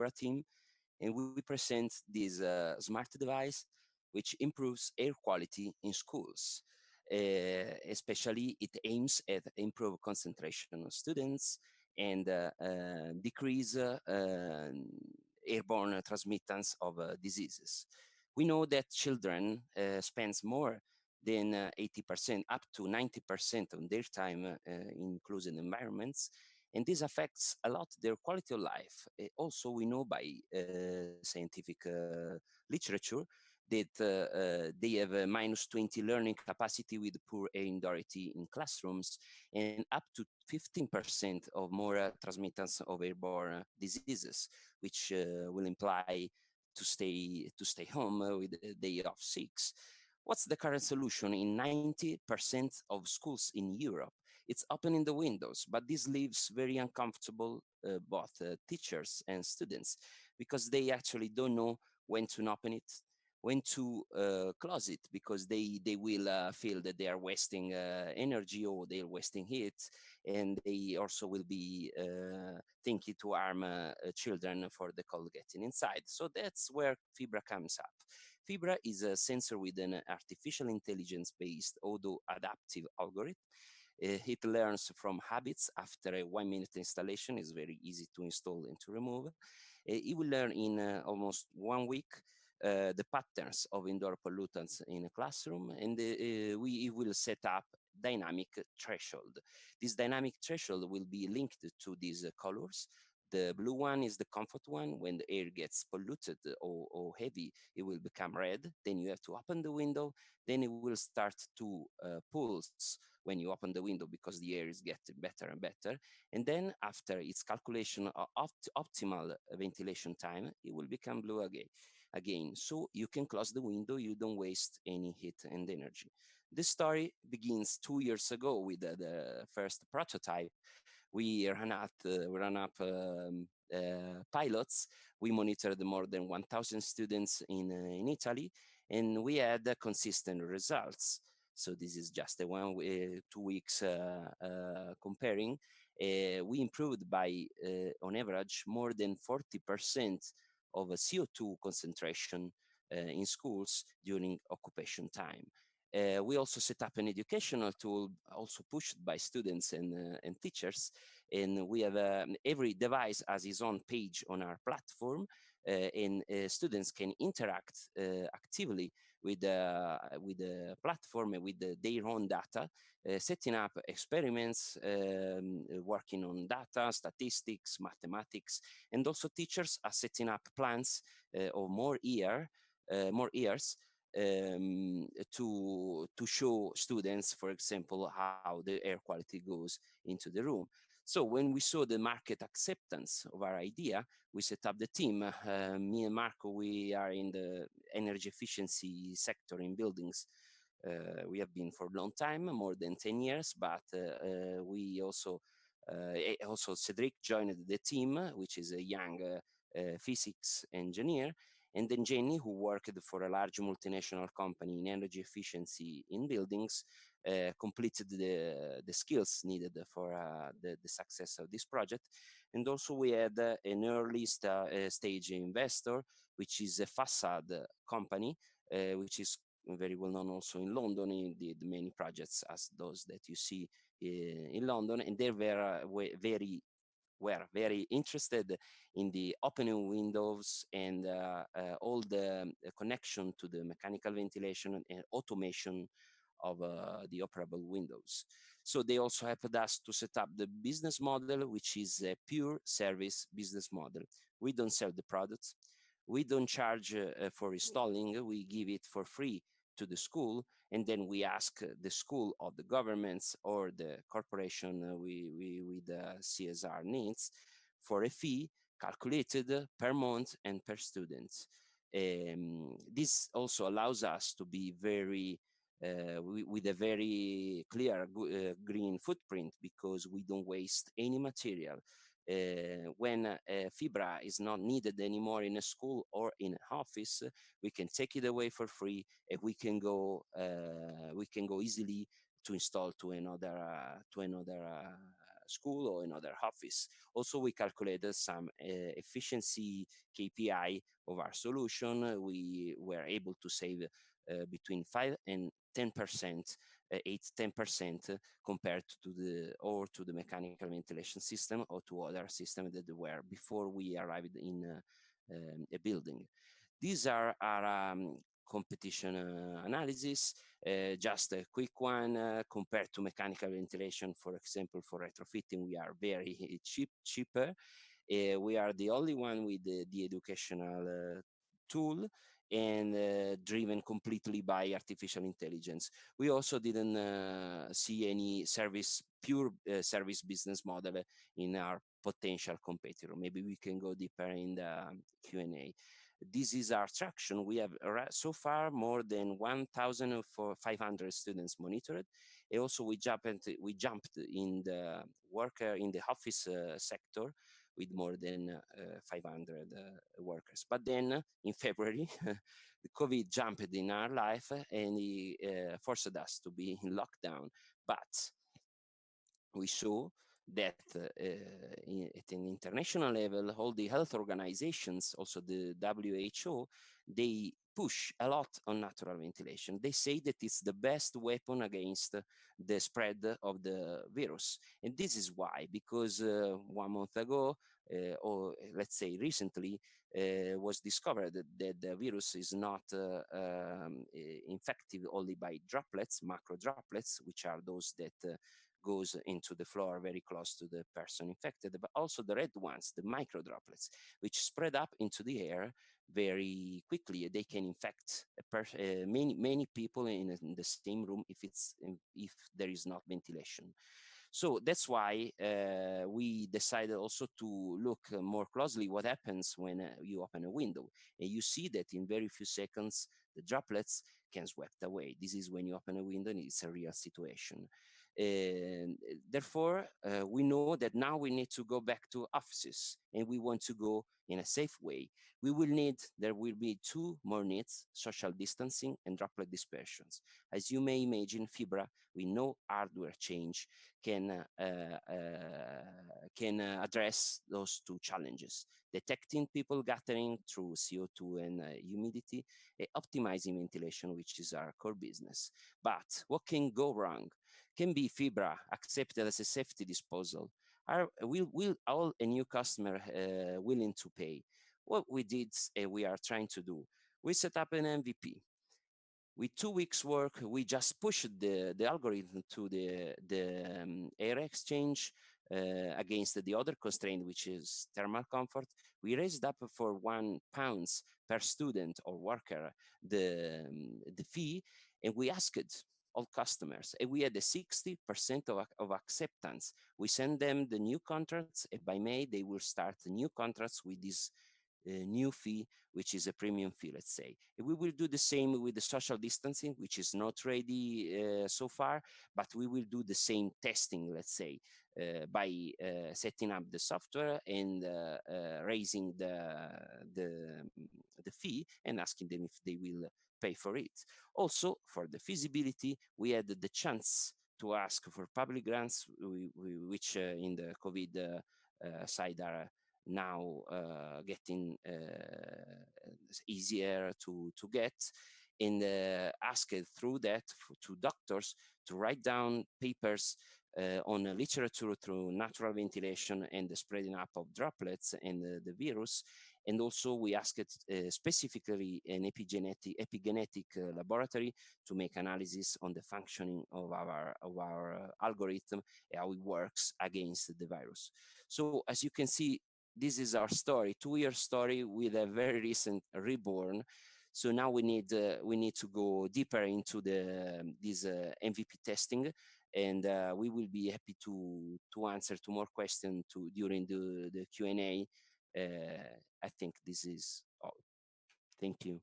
Fibra team, and we present this smart device which improves air quality in schools. Especially, it aims at improve concentration of students and decrease airborne transmittance of diseases. We know that children spends more than 80%, up to 90% of their time in closed environments, and this affects a lot their quality of life. Also, we know by scientific literature that they have a minus 20 learning capacity with poor air indoority in classrooms, and up to 15% of more transmittance of airborne diseases, which will imply to stay home with a day off sick. What's the current solution? In 90% of schools in Europe, it's opening the windows, but this leaves very uncomfortable both teachers and students, because they actually don't know when to open it, when to close it, because they will feel that they are wasting energy, or they're wasting heat, and they also will be thinking to harm children for the cold getting inside. So that's where Fibra comes up. Fibra is a sensor with an artificial intelligence-based auto-adaptive algorithm. It learns from habits after a 1 minute installation. Is very easy to install and to remove. It will learn in almost 1 week the patterns of indoor pollutants in a classroom, and we will set up dynamic threshold. This dynamic threshold will be linked to these colors. The blue one is the comfort one. When the air gets polluted or heavy, it will become red. Then you have to open the window. Then it will start to pulse when you open the window, because the air is getting better and better. And then after its calculation of optimal ventilation time, it will become blue again. So you can close the window, you don't waste any heat and energy. This story begins 2 years ago with the first prototype. We ran up pilots. We monitored more than 1,000 students in Italy, and we had consistent results. So this is just a 2 weeks comparing. We improved by, on average, more than 40% of CO2 concentration in schools during occupation time. We also set up an educational tool, also pushed by students and teachers. And we have every device has its own page on our platform, and students can interact actively with the platform and with their own data, setting up experiments, working on data, statistics, mathematics, and also teachers are setting up plans of more years to show students, for example, how the air quality goes into the room. So when we saw the market acceptance of our idea, we set up the team. Me and Marco, we are in the energy efficiency sector in buildings. We have been for a long time, more than 10 years, but we also Cedric joined the team, which is a young physics engineer. And then Jenny, who worked for a large multinational company in energy efficiency in buildings, completed the skills needed for the success of this project. And also we had an early stage investor, which is a facade company, which is very well known also in London. He did many projects as those that you see in London, and they were very interested in the opening windows and all the connection to the mechanical ventilation and automation of the operable windows. So they also helped us to set up the business model, which is a pure service business model. We don't sell the products. We don't charge for installing. We give it for free to the school, and then we ask the school or the governments or the corporation with the CSR needs for a fee calculated per month and per student. This also allows us to be with a very clear green footprint, because we don't waste any material. When Fibra is not needed anymore in a school or in an office, we can take it away for free, and we can go easily to install to another school or another office. Also, we calculated some efficiency KPI of our solution. We were able to save between 5 and 10%, 8-10% compared to the mechanical ventilation system or to other systems that were before we arrived in a building. These are our competition analysis. Just a quick one, compared to mechanical ventilation, for example, for retrofitting, we are very cheaper. We are the only one with the educational tool and driven completely by artificial intelligence. We also didn't see any pure service business model in our potential competitor. Maybe we can go deeper in the Q&A. This is our traction. We have so far more than 1,500 students monitored. And also we jumped in the office sector with more than 500 workers. But then in February, the COVID jumped in our life and he forced us to be in lockdown. But we saw that at an international level, all the health organizations, also the WHO, they push a lot on natural ventilation. They say that it's the best weapon against the spread of the virus. And this is why, because 1 month ago, or let's say recently, was discovered that the virus is not infected only by droplets, macro droplets, which are those that goes into the floor very close to the person infected, but also the red ones, the micro droplets, which spread up into the air very quickly. They can infect many people in the same room if there is not ventilation. So that's why we decided also to look more closely what happens when you open a window. And you see that in very few seconds, the droplets can swept away. This is when you open a window and it's a real situation. And therefore, we know that now we need to go back to offices and we want to go in a safe way. There will be two more needs: social distancing and droplet dispersions. As you may imagine, FIBRA, we know hardware change can address those two challenges: detecting people gathering through CO2 and humidity, and optimizing ventilation, which is our core business. But what can go wrong? Can be FIBRA accepted as a safety disposal? Will all a new customer willing to pay? What we did, we are trying to do, we set up an MVP. With 2 weeks work, we just pushed the algorithm to the air exchange against the other constraint, which is thermal comfort. We raised up for £1 per student or worker the fee, and we asked all customers, and we had a 60% of acceptance. We send them the new contracts, and by May they will start new contracts with this new fee, which is a premium fee, let's say. And we will do the same with the social distancing, which is not ready so far, but we will do the same testing, let's say, by setting up the software and raising the fee and asking them if they will pay for it. Also, for the feasibility, we had the chance to ask for public grants, which in the COVID side are now getting easier to get, and asked through that to doctors to write down papers on literature through natural ventilation and the spreading up of droplets and the virus. And also we asked specifically an epigenetic laboratory to make analysis on the functioning of our algorithm, how it works against the virus. So as you can see, this is our story, 2-year story with a very recent reborn. So now we need to go deeper into this MVP testing, and we will be happy to answer to more questions during the Q&A. I think this is all. Thank you.